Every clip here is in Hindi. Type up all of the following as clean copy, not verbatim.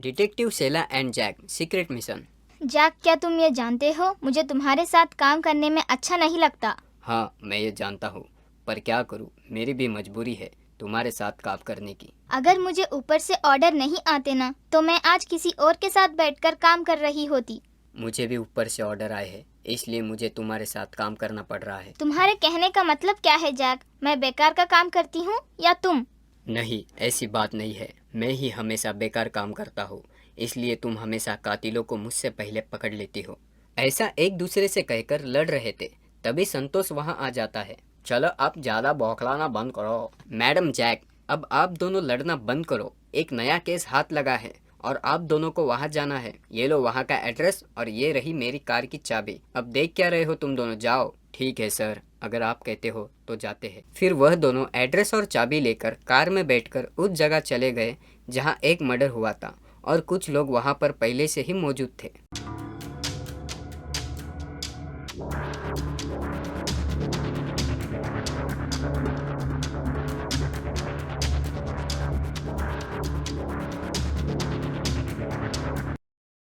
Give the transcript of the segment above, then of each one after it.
Detective Sela and Jack secret mission. Jack, क्या तुम ये जानते हो, मुझे तुम्हारे साथ काम करने में अच्छा नहीं लगता। हाँ, मैं ये जानता हूँ, पर क्या करूँ, मेरी भी मजबूरी है तुम्हारे साथ काम करने की। अगर मुझे ऊपर से ऑर्डर नहीं आते ना, तो मैं आज किसी और के साथ बैठकर काम कर रही होती। मुझे भी ऊपर से ऑर्डर आए हैं, इसलिए मुझे तुम्हारे साथ काम करना पड़ रहा है। तुम्हारे कहने का मतलब क्या है जैक? मैं बेकार का काम करती हूँ या तुम? नहीं, ऐसी बात नहीं है, मैं ही हमेशा बेकार काम करता हूँ, इसलिए तुम हमेशा कातिलों को मुझसे पहले पकड़ लेती हो। ऐसा एक दूसरे से कहकर लड़ रहे थे, तभी संतोष वहाँ आ जाता है। चलो अब ज़्यादा बौखलाना बंद करो। मैडम जैक, अब आप दोनों लड़ना बंद करो, एक नया केस हाथ लगा है और आप दोनों को वहाँ जाना है। ये लो वहाँ का एड्रेस और ये रही मेरी कार की चाबी। अब देख क्या रहे हो तुम दोनों, जाओ। ठीक है सर, अगर आप कहते हो तो जाते हैं। फिर वह दोनों एड्रेस और चाबी लेकर कार में बैठकर उस जगह चले गए जहाँ एक मर्डर हुआ था और कुछ लोग वहाँ पर पहले से ही मौजूद थे।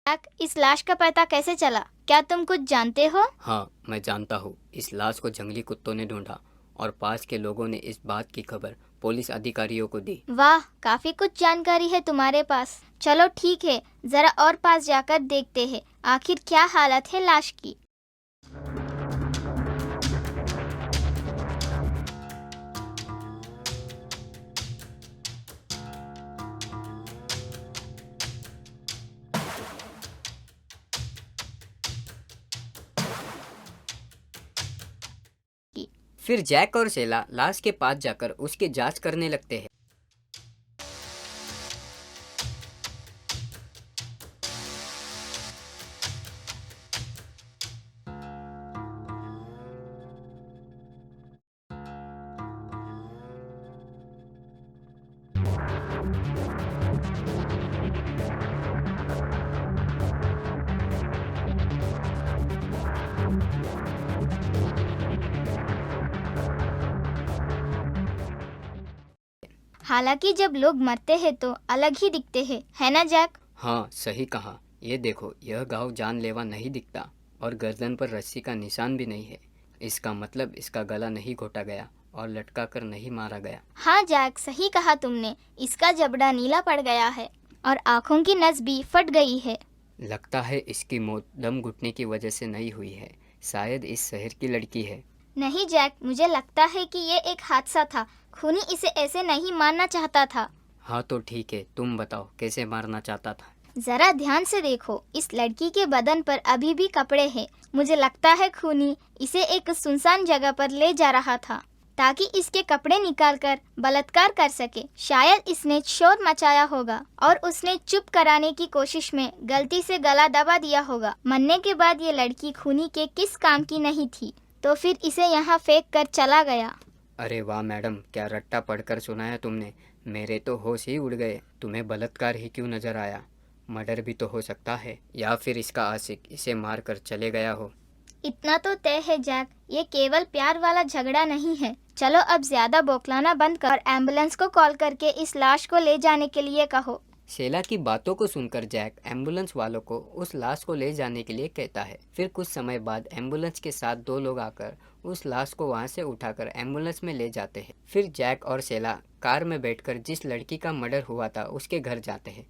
जैक, इस लाश का पता कैसे चला? क्या तुम कुछ जानते हो? हाँ, मैं जानता हूँ। इस लाश को जंगली कुत्तों ने ढूंढा और पास के लोगों ने इस बात की खबर पुलिस अधिकारियों को दी। वाह, काफी कुछ जानकारी है तुम्हारे पास। चलो ठीक है, जरा और पास जाकर देखते हैं आखिर क्या हालत है लाश की। फिर जैक और सेला लाश के पास जाकर उसकी जांच करने लगते हैं। हालांकि जब लोग मरते हैं तो अलग ही दिखते हैं, है ना जैक? हाँ, सही कहा। ये देखो, यह घाव जानलेवा नहीं दिखता और गर्दन पर रस्सी का निशान भी नहीं है। इसका मतलब इसका गला नहीं घोटा गया और लटका कर नहीं मारा गया। हाँ जैक, सही कहा तुमने। इसका जबड़ा नीला पड़ गया है और आँखों की नस भी फट गई है। लगता है इसकी मौत दम घुटने की वजह से नहीं हुई है। शायद इस शहर की लड़की है। नहीं जैक, मुझे लगता है कि ये एक हादसा था। खूनी इसे ऐसे नहीं मारना चाहता था। हाँ तो ठीक है, तुम बताओ कैसे मारना चाहता था। जरा ध्यान से देखो, इस लड़की के बदन पर अभी भी कपड़े हैं। मुझे लगता है खूनी इसे एक सुनसान जगह पर ले जा रहा था ताकि इसके कपड़े निकालकर बलात्कार कर सके। शायद इसने शोर मचाया होगा और उसने चुप कराने की कोशिश में गलती से गला दबा दिया होगा। मरने के बाद ये लड़की खूनी के किस काम की नहीं थी, तो फिर इसे यहाँ फेंक कर चला गया। अरे वाह मैडम, क्या रट्टा पढ़कर सुनाया तुमने। मेरे तो होश ही उड़ गए। तुम्हें बलात्कार ही क्यों नजर आया? मर्डर भी तो हो सकता है, या फिर इसका आशिक इसे मार कर चले गया हो। इतना तो तय है जैक, ये केवल प्यार वाला झगड़ा नहीं है। चलो अब ज्यादा बौखलाना बंद कर और एम्बुलेंस को कॉल करके इस लाश को ले जाने के लिए कहो। शेला की बातों को सुनकर जैक एम्बुलेंस वालों को उस लाश को ले जाने के लिए कहता है। फिर कुछ समय बाद एम्बुलेंस के साथ दो लोग आकर उस लाश को वहां से उठाकर एम्बुलेंस में ले जाते हैं। फिर जैक और शेला कार में बैठकर जिस लड़की का मर्डर हुआ था उसके घर जाते हैं।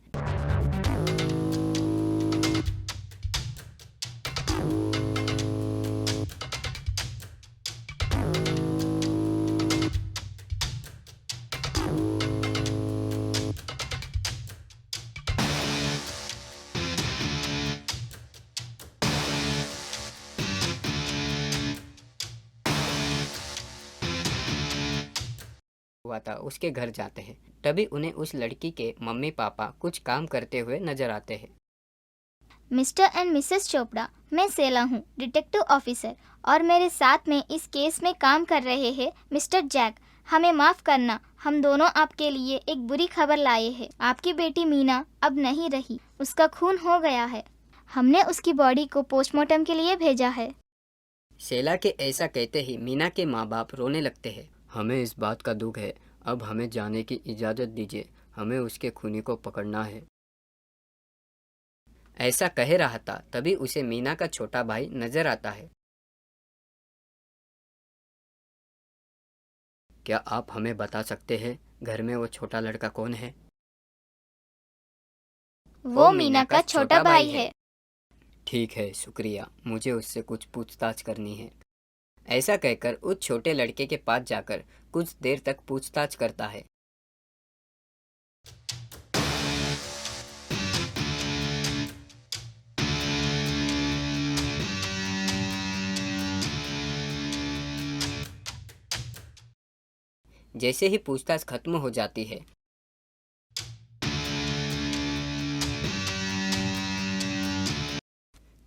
हुआ था उसके घर जाते हैं। तभी उन्हें उस लड़की के मम्मी पापा कुछ काम करते हुए नजर आते हैं। मिस्टर एंड मिसेस चोपड़ा, मैं सेला हूँ, डिटेक्टिव ऑफिसर, और मेरे साथ में इस केस में काम कर रहे हैं मिस्टर जैक। हमें माफ करना, हम दोनों आपके लिए एक बुरी खबर लाए हैं। आपकी बेटी मीना अब नहीं रही, उसका खून हो गया है। हमने उसकी बॉडी को पोस्टमार्टम के लिए भेजा है। शेला के ऐसा कहते ही मीना के माँ बाप रोने लगते हैं। हमें इस बात का दुख है, अब हमें जाने की इजाज़त दीजिए, हमें उसके खूनी को पकड़ना है। ऐसा कह रहा था तभी उसे मीना का छोटा भाई नजर आता है। क्या आप हमें बता सकते हैं घर में वो छोटा लड़का कौन है? वो मीना का छोटा भाई है। ठीक है, शुक्रिया, मुझे उससे कुछ पूछताछ करनी है। ऐसा कहकर उस छोटे लड़के के पास जाकर कुछ देर तक पूछताछ करता है। जैसे ही पूछताछ खत्म हो जाती है,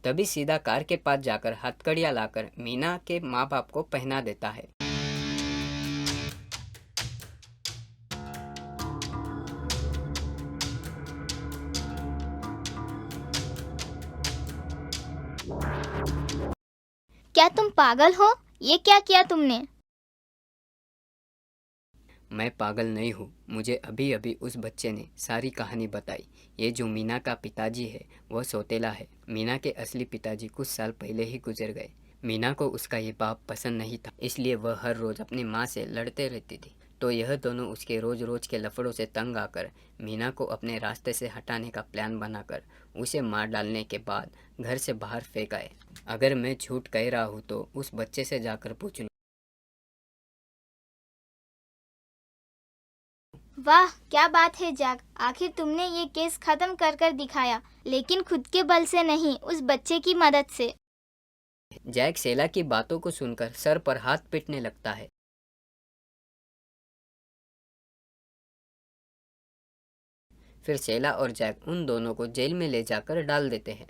तभी सीधा कार के पास जाकर हथकड़ियाँ लाकर मीना के माँ बाप को पहना देता है। क्या तुम पागल हो? ये क्या किया तुमने? मैं पागल नहीं हूँ, मुझे अभी अभी उस बच्चे ने सारी कहानी बताई। ये जो मीना का पिताजी है वह सौतेला है। मीना के असली पिताजी कुछ साल पहले ही गुजर गए। मीना को उसका ये बाप पसंद नहीं था, इसलिए वह हर रोज़ अपनी माँ से लड़ते रहती थी। तो यह दोनों उसके रोज़ रोज़ के लफड़ों से तंग आकर मीना को अपने रास्ते से हटाने का प्लान बनाकर उसे मार डालने के बाद घर से बाहर फेंक आए। अगर मैं झूठ कह रहा हूँ तो उस बच्चे से जाकर पूछ लो। वाह, क्या बात है जैक। आखिर तुमने ये केस खत्म कर कर दिखाया, लेकिन खुद के बल से नहीं, उस बच्चे की मदद से। जैक सेला की बातों को सुनकर सर पर हाथ पीटने लगता है। फिर सेला और जैक उन दोनों को जेल में ले जाकर डाल देते हैं।